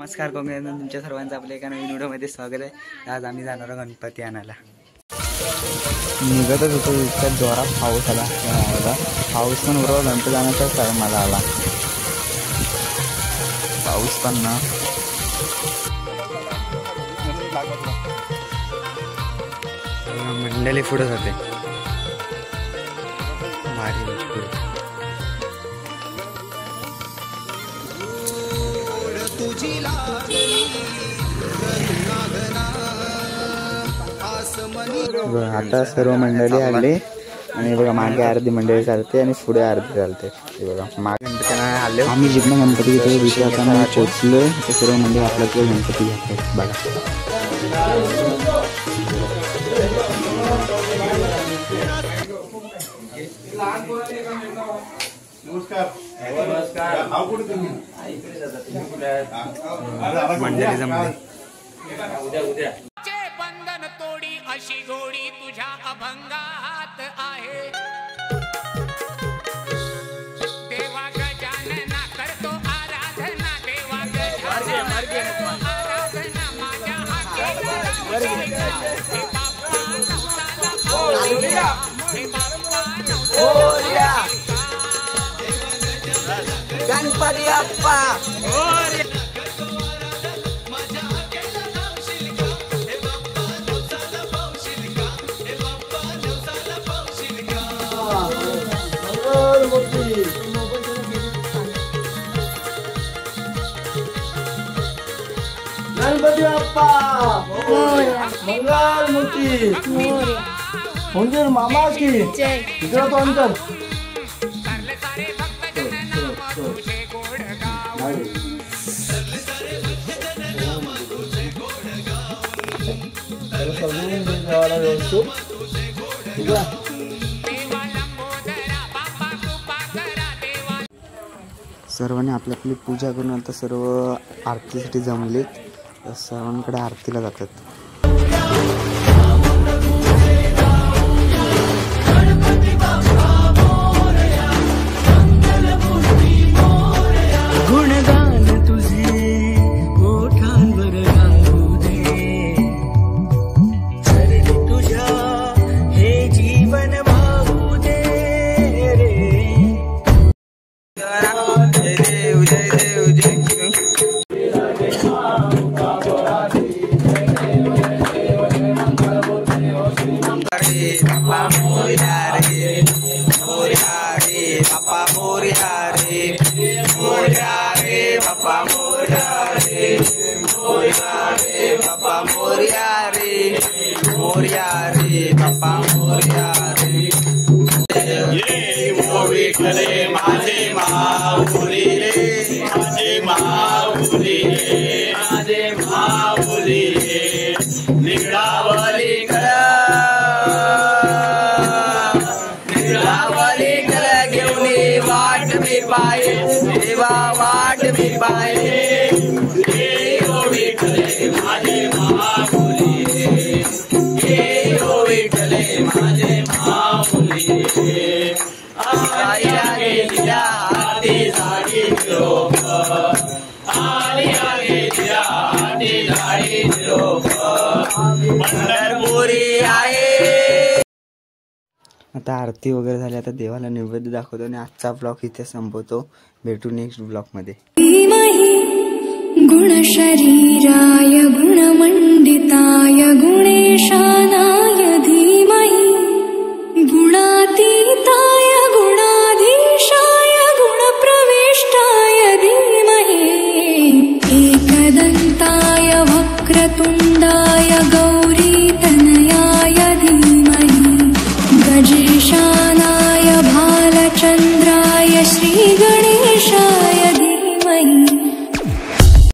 नमस्कार कोकण तुमच्या सर्वांचं आपल्या एका नवीन व्हिडिओमध्ये स्वागत आहे। आज आम्ही जाणार आहोत गणपती आणायला। निघतच होतो इतक्या जोरात पाऊस आला। पाऊस पण बरोबर गणपती आणायचा टायमाला आला। पाऊस पण ना मंडळी पुढे जाते भारी आता सर्व मंडळी आली आणि बघा मागे अर्धी मंडळी चालते आणि पुढे अर्धी चालते। बघा मागे गणपती आले आम्ही जिकडे गणपती घेतो विचारताना पोचलोय तर सर्व मंडळी आपल्याकडे गणपती घेतात। बघा मंडळी जमली बंधन तोडी अशी गोडी तुझ्या अभंगात आहे। देवा गजानना करतो आराधना, देवा गजानना करतो आराधना, माझ्या गणपती बाप्पा गणपती बाप्पा मंगल मूर्ती मंदिर मामा की इकडे तो अंतर सर्वांनी आपली आपली पूजा करून आता सर्व आरतीसाठी जमलेत। सर्वांकडे आरतीला जातात। गुणगान तुझे ओठांवर गाऊ दे, चरणी तुझ्या हे जीवन वाहू दे रे। जय देव जय देव जय बाप्पा मोरया रे मोरया रे बाप्पा मोरया रे मोरया रे बाप्पा मोरया रे मोरया रे बाप्पा मोरया रे मोरया रे बाप्पा मोरया रे। ये वो विठले माझे माऊली रे माझे माऊली रे माझे माऊली रे निगडावली वाट मी पाये देवा वाट मी पाये ओ विठले माझे माऊली रे ओ विठले माझे माऊली रे। आया गेल्या आधी झाडी लोक आया गेल्या आधी झाडी लोक पंढरपुरी आहे। आता आरती वगैरे झाली, आता देवाला नैवेद्य दाखवतो आणि आजचा ब्लॉग इथे संपवतो। भेटू नेक्स्ट ब्लॉग मध्ये। गुणशरीराय गुणमंडिताय गुणेशानाय धीमहि गुणातीताय गुणाधीशाय गुणप्रविष्टाय धीमहि एकदन्ताय वक्रतुण्डाय गौरीतनयाय धीमहि गजेशानाय